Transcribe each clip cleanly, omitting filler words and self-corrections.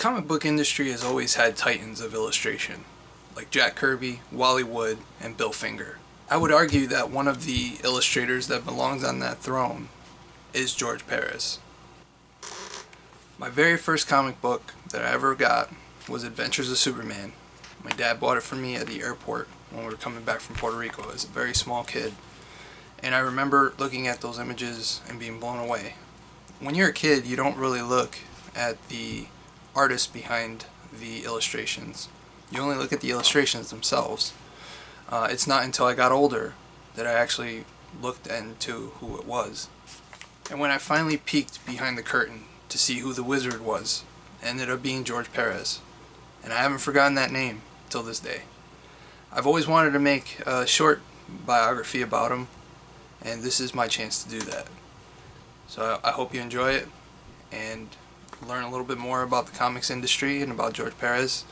comic book industry has always had titans of illustration, like Jack Kirby, Wally Wood, and Bill Finger. I would argue that one of the illustrators that belongs on that throne is George Perez. My very first comic book that I ever got was Adventures of Superman. My dad bought it for me at the airport when we were coming back from Puerto Rico as a very small kid. And I remember looking at those images and being blown away. When you're a kid, you don't really look at the artist behind the illustrations. You only look at the illustrations themselves. It's not until I got older that I actually looked into who it was. And when I finally peeked behind the curtain to see who the wizard was, it ended up being George Perez. And I haven't forgotten that name till this day. I've always wanted to make a short biography about him, and this is my chance to do that. So I hope you enjoy it and learn a little bit more about the comics industry and about George Perez,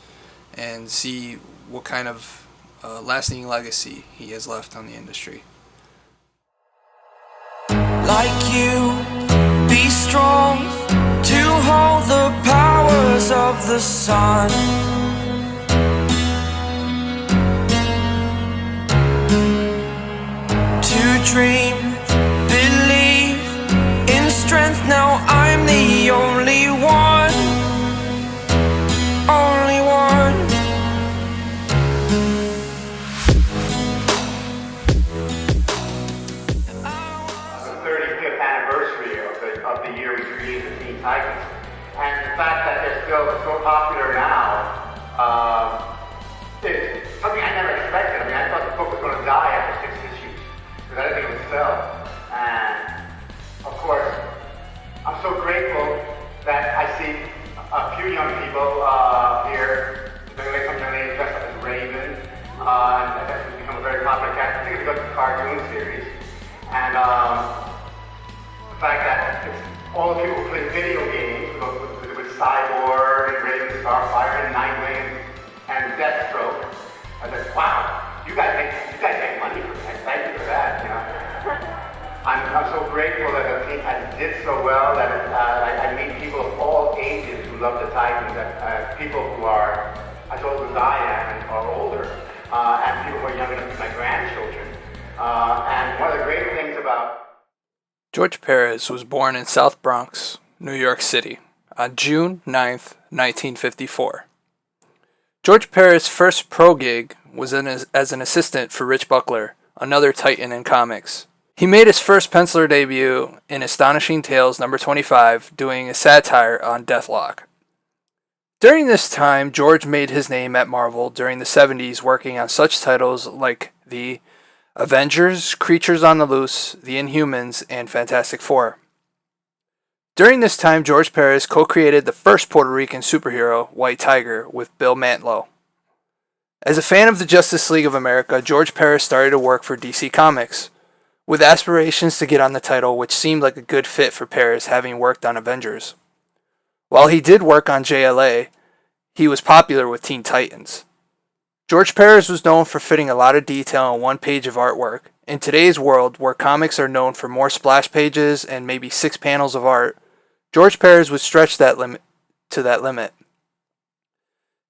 and see what kind of lasting legacy he has left on the industry. Like you, be strong to hold the powers of the sun. To dream, believe in strength. Now I'm the only one, only one. The 35th anniversary of the year we created the Teen Titans, and the fact that they're still so popular now is something I never expected. I mean, I thought the book was going to die after 6 issues because I didn't think it would sell. And of course, I'm so grateful that I see a few young people here. They come young ladies dressed up as Raven, and that's become a very popular character. I think it's because of the cartoon series. And the fact that it's all the people who play video games with Cyborg and Raven, Starfire, and Nightwing, and Deathstroke. I said, wow, you guys make money for that. Thank you for that. You know, I'm so grateful that the Teen Titans did so well that I meet people of all ages who love the Titans. People who are as old as I am and are older, and people who are young enough to be my grandchildren. And one of the great things about George Perez was born in South Bronx, New York City, on June 9th, 1954. George Perez's first pro gig was as an assistant for Rich Buckler, another titan in comics. He made his first penciler debut in Astonishing Tales number 25, doing a satire on Deathlock. During this time, George made his name at Marvel during the 70s, working on such titles like the Avengers, Creatures on the Loose, The Inhumans, and Fantastic Four. During this time, George Perez co-created the first Puerto Rican superhero, White Tiger, with Bill Mantlo. As a fan of the Justice League of America, George Perez started to work for DC Comics, with aspirations to get on the title, which seemed like a good fit for Perez, having worked on Avengers. While he did work on JLA, he was popular with Teen Titans. George Perez was known for fitting a lot of detail in one page of artwork. In today's world, where comics are known for more splash pages and maybe 6 panels of art, George Perez would stretch that limit to that limit.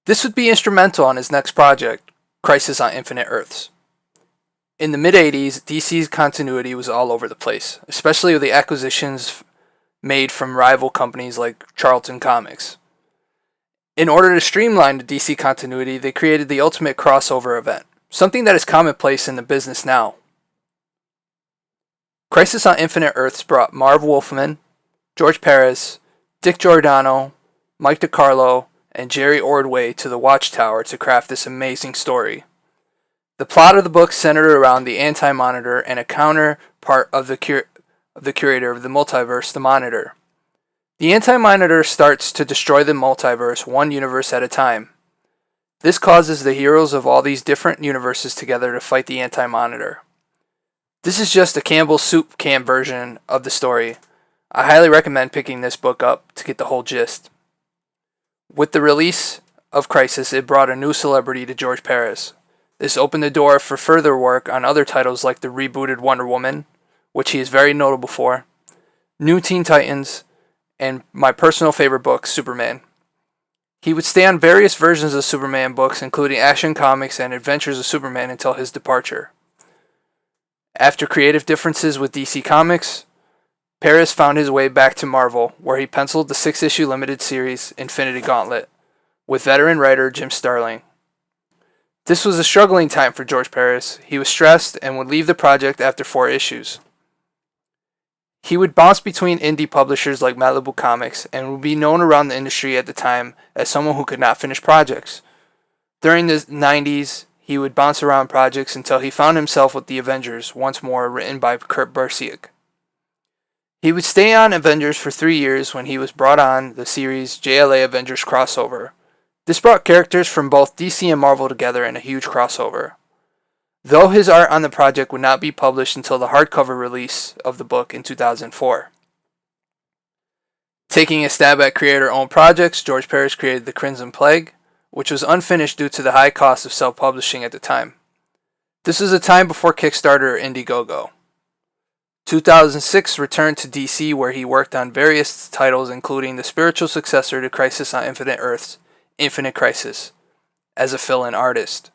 This would be instrumental on his next project, Crisis on Infinite Earths. In the mid-80s, DC's continuity was all over the place, especially with the acquisitions made from rival companies like Charlton Comics. In order to streamline the DC continuity, they created the ultimate crossover event, something that is commonplace in the business now. Crisis on Infinite Earths brought Marv Wolfman, George Perez, Dick Giordano, Mike DiCarlo, and Jerry Ordway to the Watchtower to craft this amazing story. The plot of the book centered around the Anti-Monitor and a counterpart of the curator of the multiverse, the Monitor. The Anti-Monitor starts to destroy the multiverse one universe at a time. This causes the heroes of all these different universes together to fight the Anti-Monitor. This is just a Campbell's soup can version of the story. I highly recommend picking this book up to get the whole gist. With the release of Crisis, it brought a new celebrity to George Perez. This opened the door for further work on other titles like the rebooted Wonder Woman, which he is very notable for, New Teen Titans, and my personal favorite book, Superman. He would stay on various versions of Superman books, including Action Comics and Adventures of Superman, until his departure. After creative differences with DC Comics, Perez found his way back to Marvel, where he penciled the 6-issue limited series Infinity Gauntlet, with veteran writer Jim Starlin. This was a struggling time for George Perez. He was stressed and would leave the project after 4 issues. He would bounce between indie publishers like Malibu Comics and would be known around the industry at the time as someone who could not finish projects. During the 90s, he would bounce around projects until he found himself with The Avengers, once more written by Kurt Busiek. He would stay on Avengers for 3 years when he was brought on the series JLA Avengers Crossover. This brought characters from both DC and Marvel together in a huge crossover. Though his art on the project would not be published until the hardcover release of the book in 2004. Taking a stab at creator-owned projects, George Perez created The Crimson Plague, which was unfinished due to the high cost of self-publishing at the time. This was a time before Kickstarter or Indiegogo. 2006 returned to DC, where he worked on various titles including the spiritual successor to Crisis on Infinite Earths, Infinite Crisis, as a fill-in artist.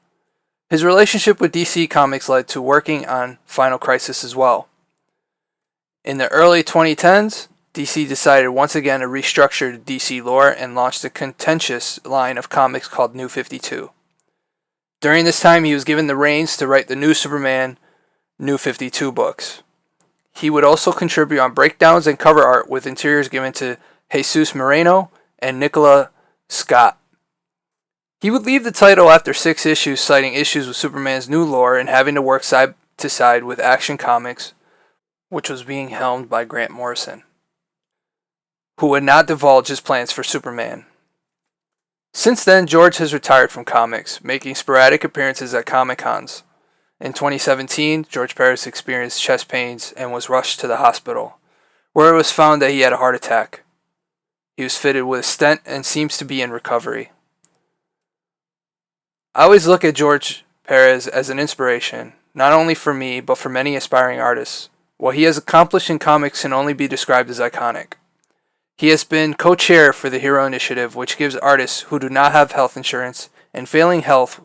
His relationship with DC Comics led to working on Final Crisis as well. In the early 2010s, DC decided once again to restructure the DC lore and launched a contentious line of comics called New 52. During this time, he was given the reins to write the New Superman, New 52 books. He would also contribute on breakdowns and cover art, with interiors given to Jesus Moreno and Nicola Scott. He would leave the title after 6 issues, citing issues with Superman's new lore and having to work side to side with Action Comics, which was being helmed by Grant Morrison, who would not divulge his plans for Superman. Since then, George has retired from comics, making sporadic appearances at Comic-Cons. In 2017, George Perez experienced chest pains and was rushed to the hospital, where it was found that he had a heart attack. He was fitted with a stent and seems to be in recovery. I always look at George Perez as an inspiration, not only for me, but for many aspiring artists. What he has accomplished in comics can only be described as iconic. He has been co-chair for the Hero Initiative, which gives artists who do not have health insurance and failing health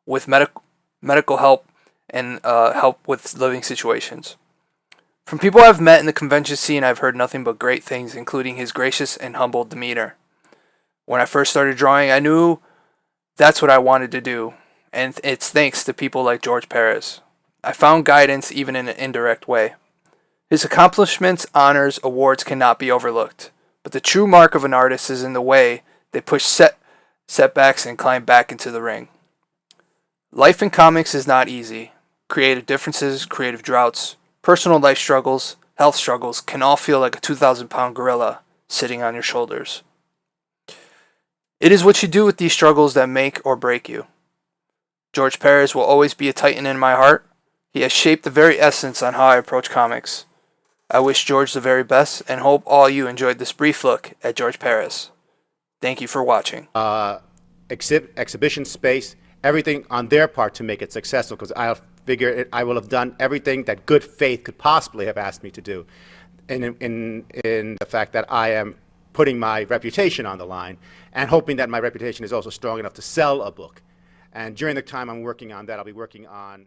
with medical help and help with living situations. From people I've met in the convention scene, I've heard nothing but great things, including his gracious and humble demeanor. When I first started drawing, I knew that's what I wanted to do, and it's thanks to people like George Perez. I found guidance even in an indirect way. His accomplishments, honors, awards cannot be overlooked, but the true mark of an artist is in the way they push setbacks and climb back into the ring. Life in comics is not easy. Creative differences, creative droughts, personal life struggles, health struggles can all feel like a 2,000-pound gorilla sitting on your shoulders. It is what you do with these struggles that make or break you. George Perez will always be a titan in my heart. He has shaped the very essence on how I approach comics. I wish George the very best and hope all you enjoyed this brief look at George Perez. Thank you for watching. Exhibition space, everything on their part to make it successful, because I figure I will have done everything that good faith could possibly have asked me to do. In the fact that I am putting my reputation on the line and hoping that my reputation is also strong enough to sell a book. And during the time I'm working on that, I'll be working on